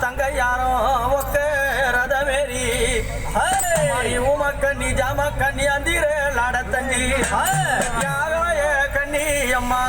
தங்க யாரும் ஒக்க ரதமேரி உம கண்ணி ஜாம கண்ணி அந்திர லாட தண்ணி யாரோ கண்ணி அம்மா